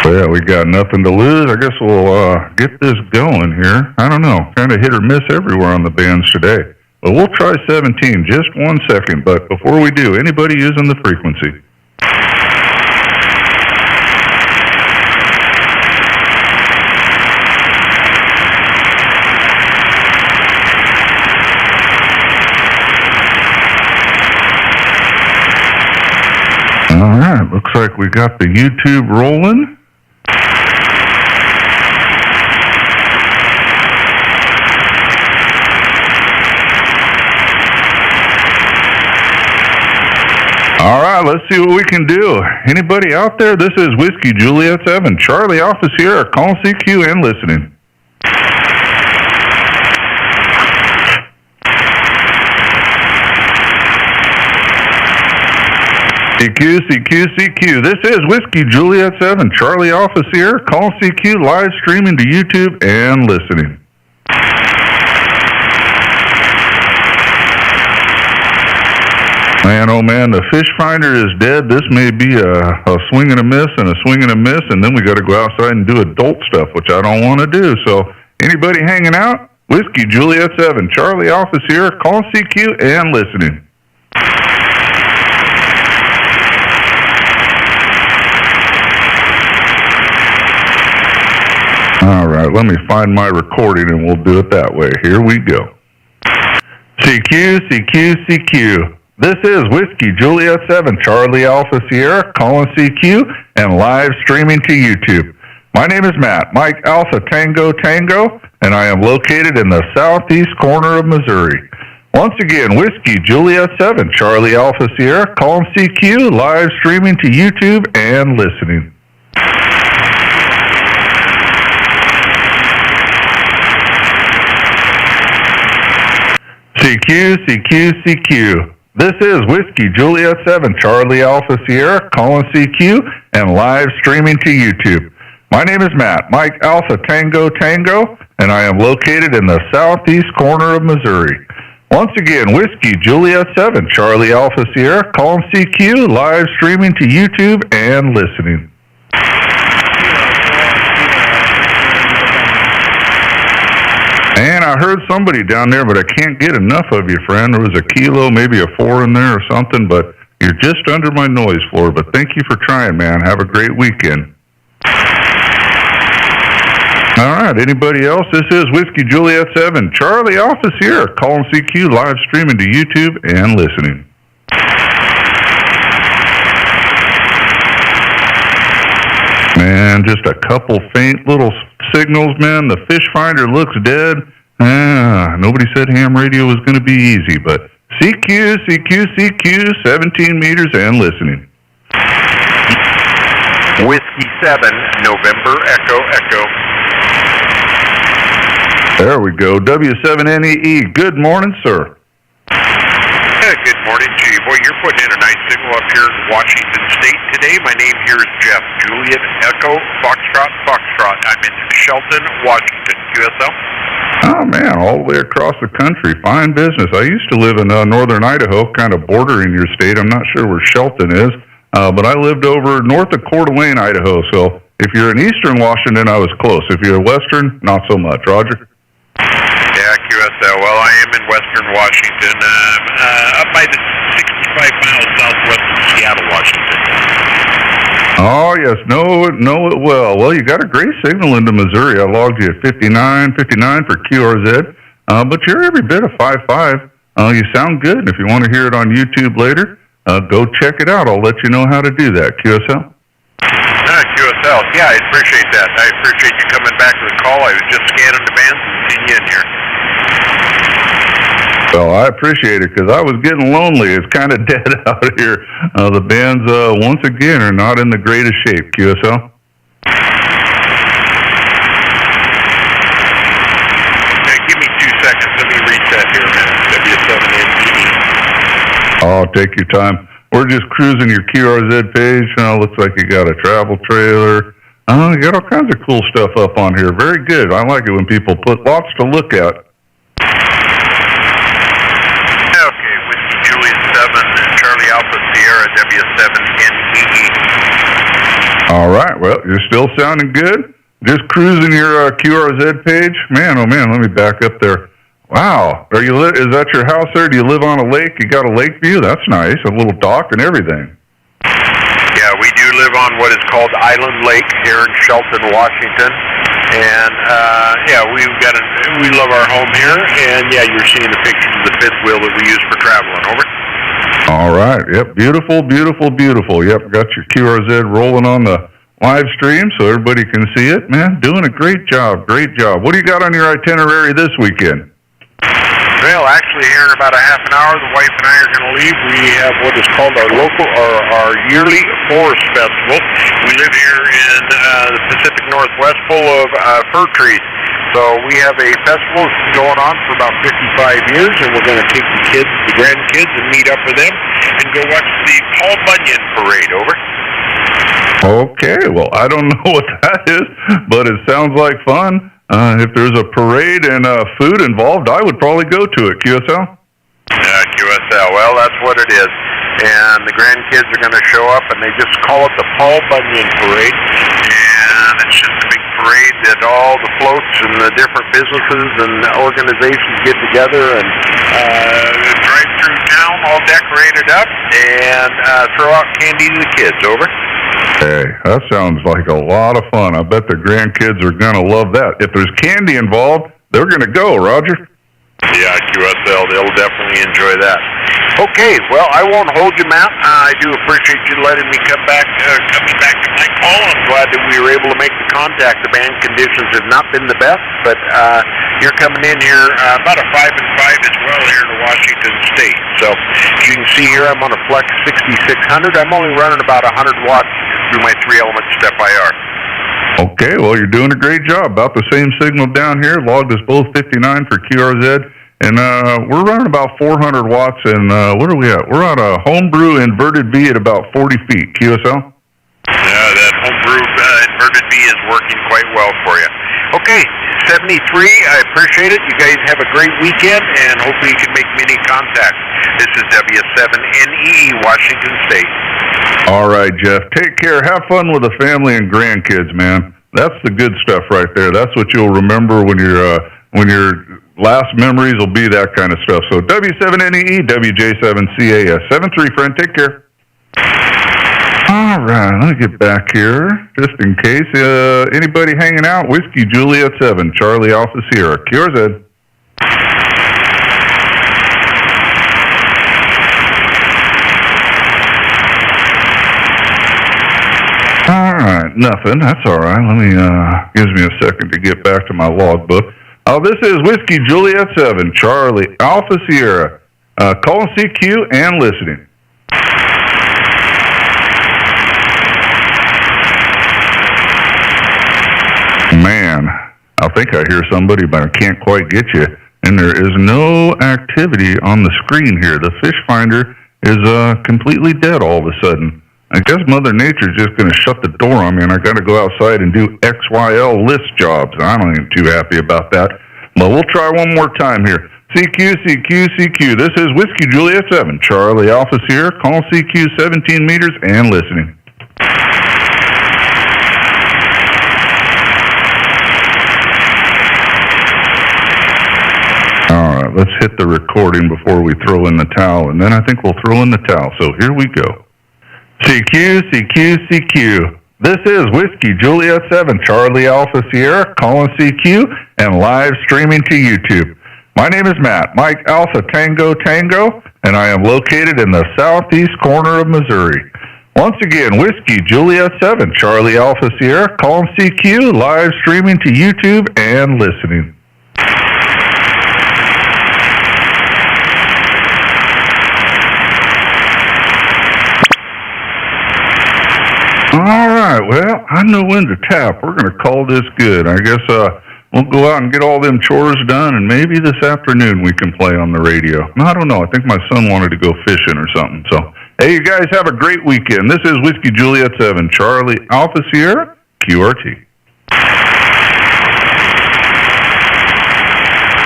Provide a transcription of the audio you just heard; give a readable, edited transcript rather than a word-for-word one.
Well, we got nothing to lose. I guess we'll get this going here. I don't know. Kind of hit or miss everywhere on the bands today. But we'll try 17. Just 1 second. But before we do, anybody using the frequency? All right. Looks like we got the YouTube rolling. All right, let's see what we can do. Anybody out there? This is Whiskey Juliet 7, Charlie Alpha Sierra, calling CQ and listening. CQ, CQ, CQ. This is Whiskey Juliet 7, Charlie Alpha Sierra, calling CQ, live streaming to YouTube and listening. Man, oh man, the fish finder is dead. This may be a swing and a miss and a swing and a miss, and then we got to go outside and do adult stuff, which I don't want to do. So, anybody hanging out? Whiskey Juliet 7, Charlie Alpha Sierra, call CQ and listening. All right, let me find my recording and we'll do it that way. Here we go. CQ, CQ, CQ. This is Whiskey Juliet 7, Charlie Alpha Sierra, calling CQ and live streaming to YouTube. My name is Matt, Mike Alpha Tango Tango, and I am located in the southeast corner of Missouri. Once again, Whiskey Juliet 7, Charlie Alpha Sierra, calling CQ, live streaming to YouTube and listening. CQ, CQ, CQ. This is Whiskey Juliet 7, Charlie Alpha Sierra, calling CQ and live streaming to YouTube. My name is Matt, Mike Alpha Tango Tango, and I am located in the southeast corner of Missouri. Once again, Whiskey Juliet 7, Charlie Alpha Sierra, calling CQ, live streaming to YouTube and listening. And I heard somebody down there, but I can't get enough of you, friend. There was a kilo, maybe a 4 in there or something, but you're just under my noise floor. But thank you for trying, man. Have a great weekend. All right, anybody else? This is Whiskey Juliet 7, Charlie Alpha Sierra, calling CQ, live streaming to YouTube and listening. Man, just a couple faint little signals, man. The fish finder looks dead. Nobody said ham radio was going to be easy, but CQ, CQ, CQ, 17 meters and listening. Whiskey 7, November, Echo, Echo. There we go. W7NEE. Good morning, sir. Good morning to you. Boy, you're putting in a nice signal up here in Washington State today. My name here is Jeff. Juliet, Echo, Foxtrot, Foxtrot. I'm in Shelton, Washington, QSL. Oh, man, all the way across the country. Fine business. I used to live in northern Idaho, kind of bordering your state. I'm not sure where Shelton is, but I lived over north of Coeur d'Alene, Idaho. So if you're in eastern Washington, I was close. If you're western, not so much. Roger? Yeah, QSL. Well, I am in western Washington, up by the 65 miles southwest of Seattle, Washington. Oh, yes. Know it well. Well, you got a great signal into Missouri. I logged you at 59 for QRZ, but you're every bit of 5.5. You sound good, and if you want to hear it on YouTube later, go check it out. I'll let you know how to do that. QSL? QSL. Yeah, I appreciate that. I appreciate you coming back to the call. I was just scanning the bands and seeing you in here. Well, I appreciate it because I was getting lonely. It's kind of dead out here. The bands, once again, are not in the greatest shape. QSL? Okay, give me 2 seconds. Let me reset here, man. W7NEE. Oh, take your time. We're just cruising your QRZ page. Looks like you got a travel trailer. You got all kinds of cool stuff up on here. Very good. I like it when people put lots to look at. Okay, Whiskey Juliet 7, Charlie Alpha Sierra, W7NEE. All right. Well, you're still sounding good. Just cruising your QRZ page. Man, oh man, let me back up there. Wow. Is that your house there? Do you live on a lake? You got a lake view? That's nice. A little dock and everything. Yeah, we do live on what is called Island Lake here in Shelton, Washington. And, we love our home here. And, yeah, you're seeing the pictures of the fifth wheel that we use for traveling. Over. All right. Yep. Beautiful, beautiful, beautiful. Yep. Got your QRZ rolling on the live stream so everybody can see it. Man, doing a great job. Great job. What do you got on your itinerary this weekend? Well, actually, here in about a half an hour, the wife and I are going to leave. We have what is called our yearly forest festival. We live here in the Pacific Northwest, full of fir trees. So we have a festival going on for about 55 years, and we're going to take the grandkids, and meet up with them and go watch the Paul Bunyan Parade. Over. Okay, well, I don't know what that is, but it sounds like fun. If there's a parade and food involved, I would probably go to it. QSL? QSL. Well, that's what it is. And the grandkids are going to show up, and they just call it the Paul Bunyan Parade. And it's just a big parade that all the floats and the different businesses and organizations get together and drive through town all decorated up and throw out candy to the kids. Over. Hey, that sounds like a lot of fun. I bet the grandkids are going to love that. If there's candy involved, they're going to go, Roger. Yeah, QSL, they'll definitely enjoy that. Okay, well, I won't hold you, Matt. I do appreciate you letting me coming back to my call. I'm glad that we were able to make the contact. The band conditions have not been the best, but you're coming in here about a 5 and 5 as well here in Washington State. So as you can see here, I'm on a Flex 6600. I'm only running about 100 watts through my 3-element step IR. Okay, well, you're doing a great job. About the same signal down here. Logged us both 59 for QRZ. And we're running about 400 watts. And what are we at? We're on a homebrew inverted V at about 40 feet. QSL? Yeah, that homebrew inverted V is working quite well for you. Okay, 73, I appreciate it. You guys have a great weekend, and hopefully you can make many contacts. This is W7NEE, Washington State. All right, Jeff. Take care. Have fun with the family and grandkids, man. That's the good stuff right there. That's what you'll remember when your last memories will be that kind of stuff. So W7NEE, WJ7CAS. 73, friend. Take care. All right, let me get back here, just in case. Anybody hanging out? Whiskey Juliet 7, Charlie Alpha Sierra. QRZ. All right, nothing. That's all right. Let me, gives me a second to get back to my logbook. This is Whiskey Juliet 7, Charlie Alpha Sierra. Calling CQ and listening. Man, I think I hear somebody, but I can't quite get you. And there is no activity on the screen here. The fish finder is completely dead all of a sudden. I guess Mother Nature's just going to shut the door on me, and I got to go outside and do XYL list jobs. I don't even too happy about that. But we'll try one more time here. CQ, CQ, CQ. This is Whiskey Juliet 7, Charlie Alpha Sierra. Call CQ 17 meters and listening. Let's hit the recording before we throw in the towel, and then I think we'll throw in the towel. So here we go. CQ, CQ, CQ. This is Whiskey Juliet 7, Charlie Alpha Sierra, calling CQ and live streaming to YouTube. My name is Matt, Mike Alpha Tango Tango, and I am located in the southeast corner of Missouri. Once again, Whiskey Juliet 7, Charlie Alpha Sierra, calling CQ, live streaming to YouTube and listening. All right, well, I know when to tap. We're going to call this good. I guess we'll go out and get all them chores done, and maybe this afternoon we can play on the radio. I don't know. I think my son wanted to go fishing or something. So, hey, you guys have a great weekend. This is Whiskey Juliet 7, Charlie Alpha Sierra, QRT.